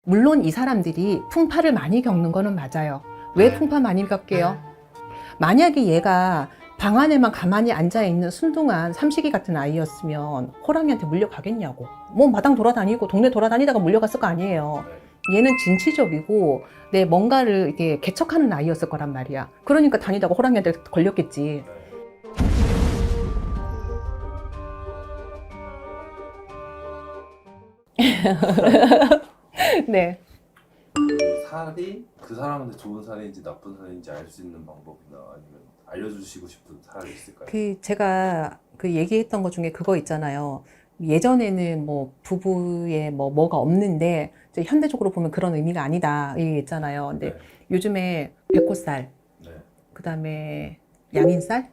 물론 이 사람들이 풍파를 많이 겪는 거는 맞아요. 왜 풍파 많이 겪게요? 만약에 얘가 방 안에만 가만히 앉아있는 순둥한 삼식이 같은 아이였으면 호랑이한테 물려가겠냐고. 뭐 마당 돌아다니고 동네 돌아다니다가 물려갔을 거 아니에요. 얘는 진취적이고 뭔가를 이렇게 개척하는 아이였을 거란 말이야. 그러니까 다니다가 호랑이한테 걸렸겠지. 네. 그 살이 그 사람한테 좋은 살인지 나쁜 살인지 알 수 있는 방법이나 아니면 알려주시고 싶은 살이 있을까요? 제가 얘기했던 것 중에 그거 있잖아요. 예전에는 뭐 부부에 뭐가 없는데 이제 현대적으로 보면 그런 의미가 아니다 이 있잖아요. 근데 네. 요즘에 백호살, 네. 그다음에 양인살,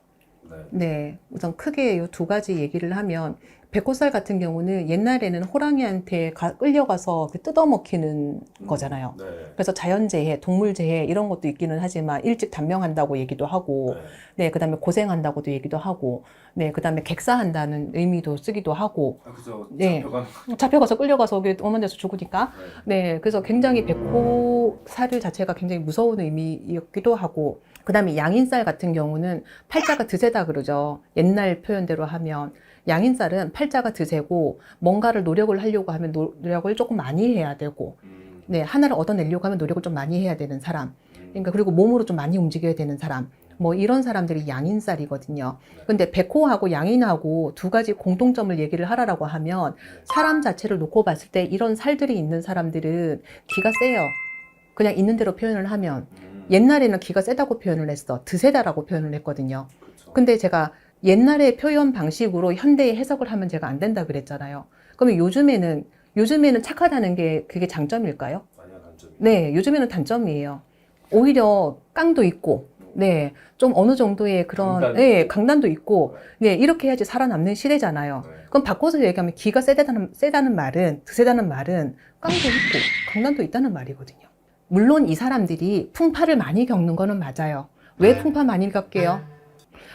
네. 네, 우선 크게 이 두 가지 얘기를 하면 백호살 같은 경우는 옛날에는 호랑이한테 끌려가서 뜯어먹히는 거잖아요. 네. 그래서 자연재해, 동물재해 이런 것도 있기는 하지만 일찍 단명한다고 얘기도 하고, 네, 그다음에 고생한다고 얘기도 하고, 네, 그다음에 객사한다는 의미도 쓰기도 하고, 아, 그죠. 네, 잡혀가는 잡혀가서 끌려가서 오만 데서 죽으니까, 네. 네, 그래서 굉장히 백호살 자체가 굉장히 무서운 의미였기도 하고, 그다음에 양인살 같은 경우는 팔자가 드세다 그러죠. 옛날 표현대로 하면. 양인살은 팔자가 드세고 뭔가를 노력을 하려고 하면 노력을 조금 많이 해야 되고, 네, 하나를 얻어내려고 하면 노력을 좀 많이 해야 되는 사람. 그러니까 그리고 몸으로 좀 많이 움직여야 되는 사람. 뭐 이런 사람들이 양인살이거든요. 근데 백호하고 양인하고 두 가지 공통점을 얘기를 하라고 하면 사람 자체를 놓고 봤을 때 이런 살들이 있는 사람들은 기가 세요. 그냥 있는 대로 표현을 하면. 옛날에는 기가 세다고 표현을 했어. 드세다라고 표현을 했거든요. 그쵸. 근데 제가 옛날의 표현 방식으로 현대의 해석을 하면 제가 안 된다 그랬잖아요. 그러면 요즘에는 착하다는 게 그게 장점일까요? 아니야, 단점이. 네, 요즘에는 단점이에요. 오히려 깡도 있고, 네, 좀 어느 정도의 그런, 강단이 네, 있고. 강단도 있고, 네, 이렇게 해야지 살아남는 시대잖아요. 네. 그럼 바꿔서 얘기하면 기가 세다는 말은, 드세다는 말은 깡도 있고, 강단도 있다는 말이거든요. 물론 이 사람들이 풍파를 많이 겪는 거는 맞아요. 왜 풍파 많이 겪게요?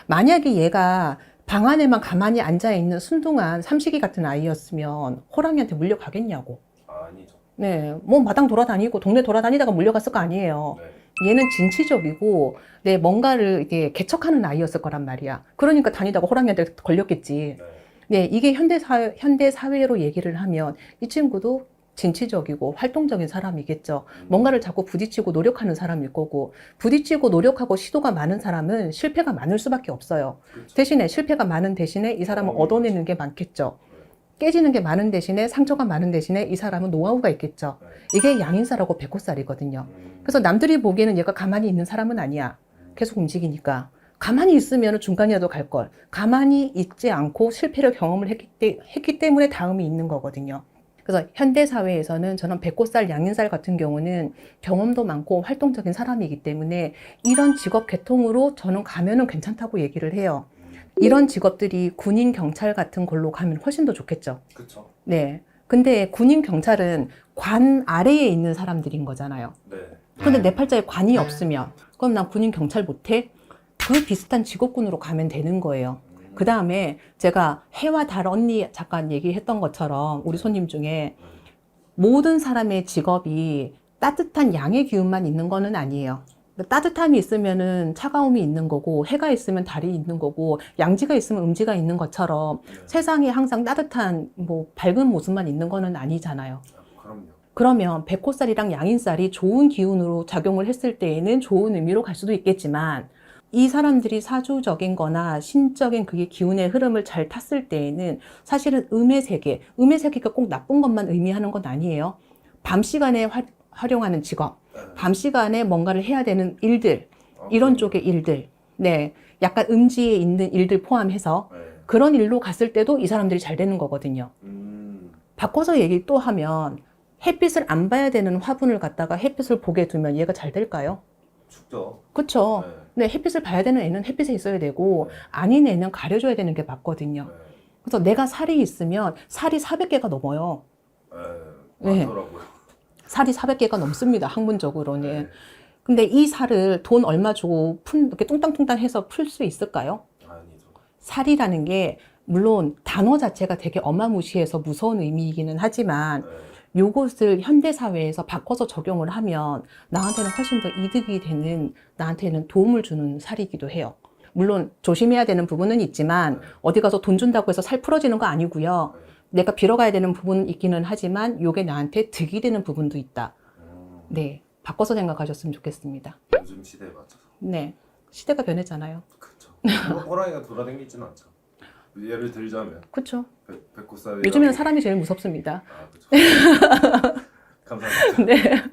만약에 얘가 방 안에만 가만히 앉아있는 순둥한 삼식이 같은 아이였으면 호랑이한테 물려가겠냐고. 아니죠. 네, 뭐 마당 돌아다니고 동네 돌아다니다가 물려갔을 거 아니에요. 네. 얘는 진취적이고 뭔가를 이렇게 개척하는 아이였을 거란 말이야. 그러니까 다니다가 호랑이한테 걸렸겠지. 네. 네, 이게 현대 사회로 얘기를 하면 이 친구도 진취적이고 활동적인 사람이겠죠. 뭔가를 자꾸 부딪히고 노력하는 사람일 거고, 부딪히고 노력하고 시도가 많은 사람은 실패가 많을 수밖에 없어요. 그쵸. 대신에 실패가 많은 대신에 이 사람은 경험이 얻어내는 많죠. 게 많겠죠. 네. 깨지는 게 많은 대신에 상처가 많은 대신에 이 사람은 노하우가 있겠죠. 네. 이게 양인살하고 백호살이거든요. 그래서 남들이 보기에는 얘가 가만히 있는 사람은 아니야. 계속 움직이니까. 가만히 있으면 중간이라도 갈 걸. 가만히 있지 않고 실패를 경험을 했기 때문에 다음이 있는 거거든요. 그래서 현대 사회에서는 저는 백호살, 양인살 같은 경우는 경험도 많고 활동적인 사람이기 때문에 이런 직업 계통으로 저는 가면은 괜찮다고 얘기를 해요. 이런 직업들이 군인, 경찰 같은 걸로 가면 훨씬 더 좋겠죠. 그쵸. 네. 근데 군인, 경찰은 관 아래에 있는 사람들인 거잖아요. 네. 근데 내 팔자에 관이 없으면 그럼 난 군인, 경찰 못해? 그 비슷한 직업군으로 가면 되는 거예요. 그 다음에 제가 해와 달 언니 잠깐 얘기했던 것처럼 우리 손님 중에 모든 사람의 직업이 따뜻한 양의 기운만 있는 거는 아니에요. 따뜻함이 있으면은 차가움이 있는 거고, 해가 있으면 달이 있는 거고, 양지가 있으면 음지가 있는 것처럼 세상에 항상 따뜻한 밝은 모습만 있는 거는 아니잖아요. 그럼요. 그러면 백호살이랑 양인살이 좋은 기운으로 작용을 했을 때에는 좋은 의미로 갈 수도 있겠지만, 이 사람들이 사주적인 거나 신적인 그게 기운의 흐름을 잘 탔을 때에는 사실은 음의 세계가 꼭 나쁜 것만 의미하는 건 아니에요. 밤 시간에 활용하는 직업, 밤 시간에 뭔가를 해야 되는 일들, 이런 쪽의 일들, 네, 약간 음지에 있는 일들 포함해서 그런 일로 갔을 때도 이 사람들이 잘 되는 거거든요. 바꿔서 얘기 또 하면 햇빛을 안 봐야 되는 화분을 갖다가 햇빛을 보게 두면 얘가 잘 될까요? 죽죠. 그쵸. 네, 햇빛을 봐야 되는 애는 햇빛에 있어야 되고 아닌 애는 가려줘야 되는 게 맞거든요. 그래서 내가 살이 있으면 살이 400개가 넘어요. 네. 많더라고요. 살이 400개가 넘습니다. 학문적으로는. 근데 이 살을 돈 얼마 주고 이렇게 뚱땅뚱땅 해서 풀 수 있을까요? 아니죠. 살이라는 게 물론 단어 자체가 되게 어마무시해서 무서운 의미이기는 하지만 요것을 현대 사회에서 바꿔서 적용을 하면 나한테는 훨씬 더 이득이 되는, 나한테는 도움을 주는 살이기도 해요. 물론 조심해야 되는 부분은 있지만 네. 어디 가서 돈 준다고 해서 살 풀어지는 거 아니고요. 네. 내가 빌어가야 되는 부분은 있기는 하지만 요게 나한테 득이 되는 부분도 있다. 음, 네, 바꿔서 생각하셨으면 좋겠습니다. 요즘 시대에 맞춰서. 네, 시대가 변했잖아요. 그쵸. 호랑이가 돌아다니지는 않죠. 예를 들자면 그렇죠. 백구살이 요즘에는 사람이 제일 무섭습니다. 아, 그쵸. 감사합니다. 네.